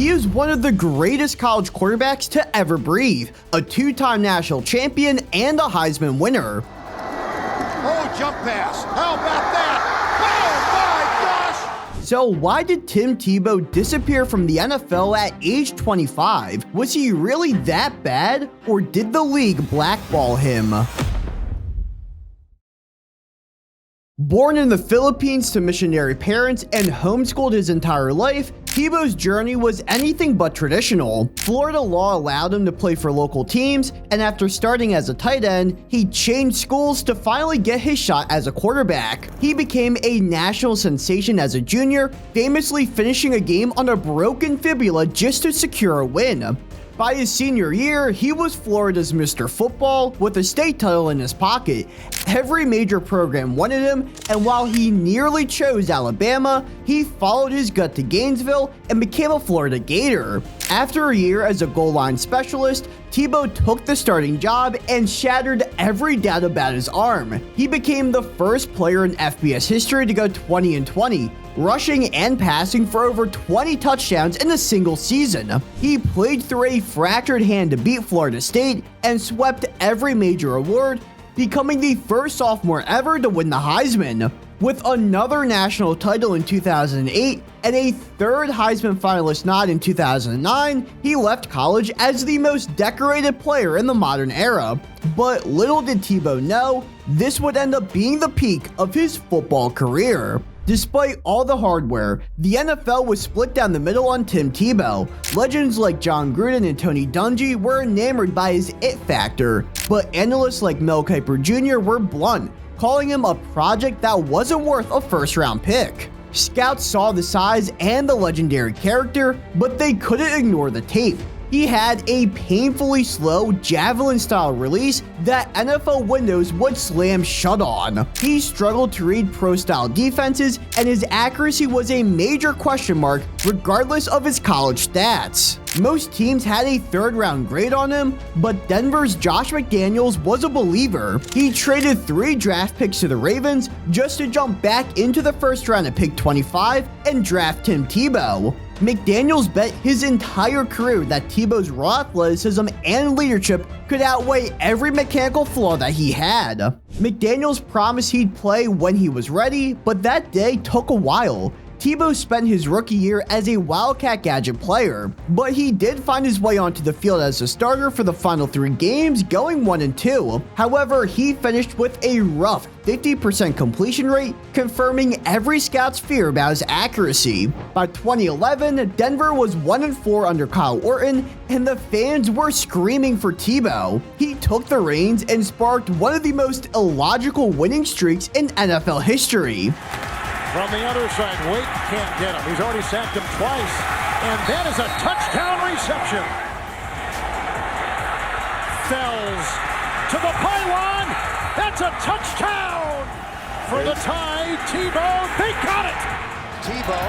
He is one of the greatest college quarterbacks to ever breathe, a two-time national champion and a Heisman winner. Oh, jump pass. How about that? Oh, my gosh! So why did Tim Tebow disappear from the NFL at age 25? Was he really that bad, or did the league blackball him? Born in the Philippines to missionary parents and homeschooled his entire life, Tebow's journey was anything but traditional. Florida law allowed him to play for local teams, and after starting as a tight end, he changed schools to finally get his shot as a quarterback. He became a national sensation as a junior, famously finishing a game on a broken fibula just to secure a win. By his senior year, he was Florida's Mr. Football with a state title in his pocket. Every major program wanted him, and while he nearly chose Alabama, he followed his gut to Gainesville and became a Florida Gator. After a year as a goal line specialist, Tebow took the starting job and shattered every doubt about his arm. He became the first player in FBS history to go 20-20, rushing and passing for over 20 touchdowns in a single season. He played through a fractured hand to beat Florida State and swept every major award, becoming the first sophomore ever to win the Heisman. With another national title in 2008 and a third Heisman finalist nod in 2009, he left college as the most decorated player in the modern era. But little did Tebow know, this would end up being the peak of his football career. Despite all the hardware, the NFL was split down the middle on Tim Tebow. Legends like John Gruden and Tony Dungy were enamored by his it factor, but analysts like Mel Kiper Jr. were blunt, calling him a project that wasn't worth a first-round pick. Scouts saw the size and the legendary character, but they couldn't ignore the tape. He had a painfully slow javelin-style release that NFL windows would slam shut on. He struggled to read pro-style defenses, and his accuracy was a major question mark regardless of his college stats. Most teams had a third-round grade on him, but Denver's Josh McDaniels was a believer. He traded 3 draft picks to the Ravens just to jump back into the first round at pick 25 and draft Tim Tebow. McDaniels bet his entire career that Tebow's raw athleticism and leadership could outweigh every mechanical flaw that he had. McDaniels promised he'd play when he was ready, but that day took a while. Tebow spent his rookie year as a Wildcat gadget player, but he did find his way onto the field as a starter for the final 3 games, going 1-2. However, he finished with a rough 50% completion rate, confirming every scout's fear about his accuracy. By 2011, Denver was 1-4 under Kyle Orton, and the fans were screaming for Tebow. He took the reins and sparked one of the most illogical winning streaks in NFL history. From the other side, Wake can't get him. He's already sacked him twice. And that is a touchdown reception. Fells to the pylon. That's a touchdown for the tie. Tebow, they got it. Tebow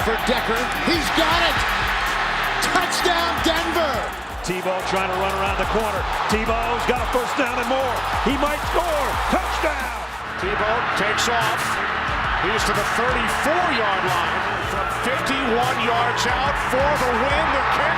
for Decker. He's got it. Touchdown, Denver. Tebow trying to run around the corner. Tebow's got a first down and more. He might score. Touchdown. Tebow takes off. He's to the 34-yard line. From 51 yards out for the win. The kick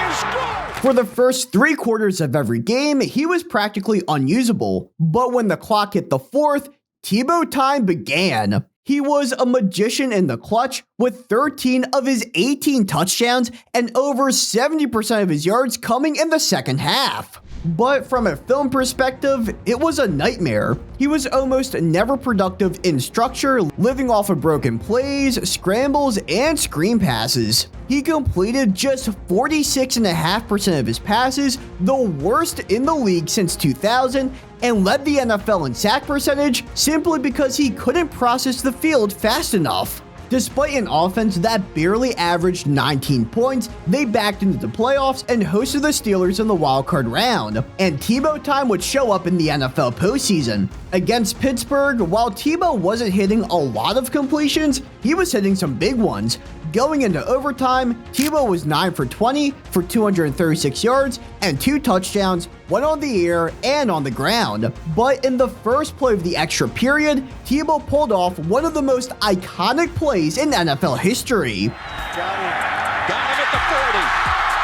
is good. For the first 3 quarters of every game, he was practically unusable. But when the clock hit the 4th, Tebow time began. He was a magician in the clutch, with 13 of his 18 touchdowns and over 70% of his yards coming in the second half. But from a film perspective, it was a nightmare. He was almost never productive in structure, living off of broken plays, scrambles, and screen passes. He completed just 46.5% of his passes, the worst in the league since 2000, and led the NFL in sack percentage simply because he couldn't process the field fast enough. Despite an offense that barely averaged 19 points, they backed into the playoffs and hosted the Steelers in the wildcard round, and Tebow time would show up in the NFL postseason. Against Pittsburgh, while Tebow wasn't hitting a lot of completions, he was hitting some big ones. Going into overtime, Tebow was 9 for 20 for 236 yards and 2 touchdowns, one on the air and on the ground. But in the first play of the extra period, Tebow pulled off one of the most iconic plays in NFL history. Got it.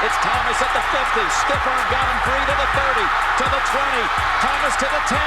It's Thomas at the 50. Stiff arm got him free to the 30, to the 20. Thomas to the 10.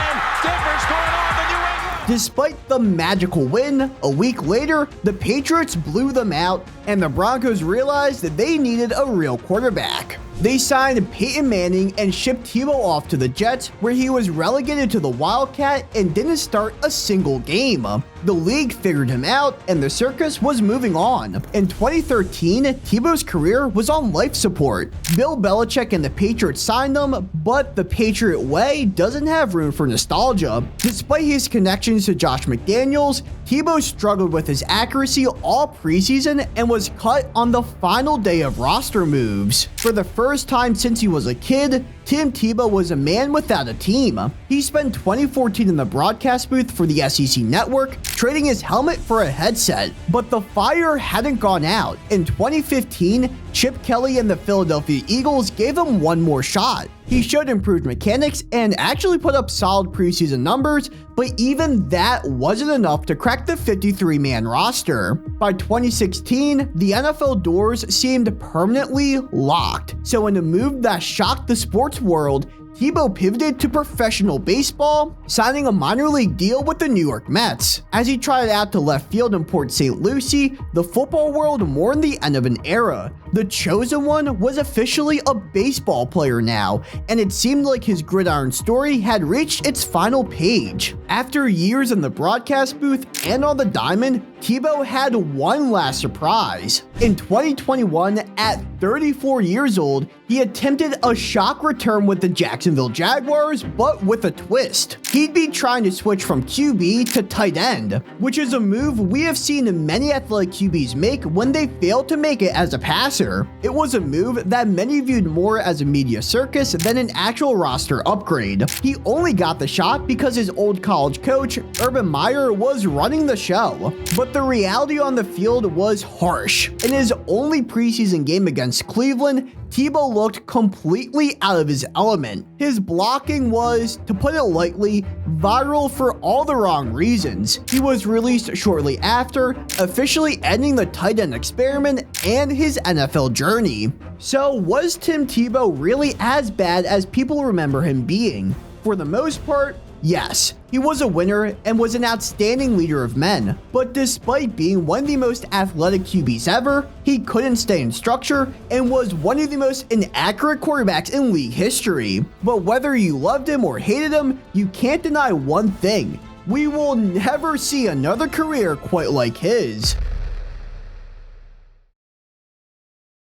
Difference going on the New England. Despite the magical win, a week later, the Patriots blew them out, and the Broncos realized that they needed a real quarterback. They signed Peyton Manning and shipped Tebow off to the Jets, where he was relegated to the Wildcat and didn't start a single game. The league figured him out, and the circus was moving on. In 2013, Tebow's career was on life support. Bill Belichick and the Patriots signed him, but the Patriot way doesn't have room for nostalgia. Despite his connections to Josh McDaniels, Tebow struggled with his accuracy all preseason and was cut on the final day of roster moves. For the first time since he was a kid, Tim Tebow was a man without a team. He spent 2014 in the broadcast booth for the SEC network, trading his helmet for a headset. But the fire hadn't gone out. In 2015, Chip Kelly and the Philadelphia Eagles gave him one more shot. He showed improved mechanics and actually put up solid preseason numbers, but even that wasn't enough to crack the 53-man roster. By 2016, the NFL doors seemed permanently locked. So in a move that shocked the sports world, Tebow pivoted to professional baseball, signing a minor league deal with the New York Mets. As he tried out to left field in Port St. Lucie, the football world mourned the end of an era. The chosen one was officially a baseball player now, and it seemed like his gridiron story had reached its final page. After years in the broadcast booth and on the diamond, Tebow had one last surprise. In 2021, at 34 years old, he attempted a shock return with the Jacksonville Jaguars, but with a twist. He'd be trying to switch from QB to tight end, which is a move we have seen many athletic QBs make when they fail to make it as a passer. It was a move that many viewed more as a media circus than an actual roster upgrade. He only got the shot because his old college coach, Urban Meyer, was running the show. But the reality on the field was harsh. In his only preseason game against Cleveland, Tebow looked completely out of his element. His blocking was, to put it lightly, viral for all the wrong reasons. He was released shortly after, officially ending the tight end experiment and his NFL journey. So was Tim Tebow really as bad as people remember him being? For the most part, yes, he was a winner and was an outstanding leader of men, but despite being one of the most athletic QBs ever, he couldn't stay in structure and was one of the most inaccurate quarterbacks in league history. But whether you loved him or hated him, you can't deny one thing: we will never see another career quite like his.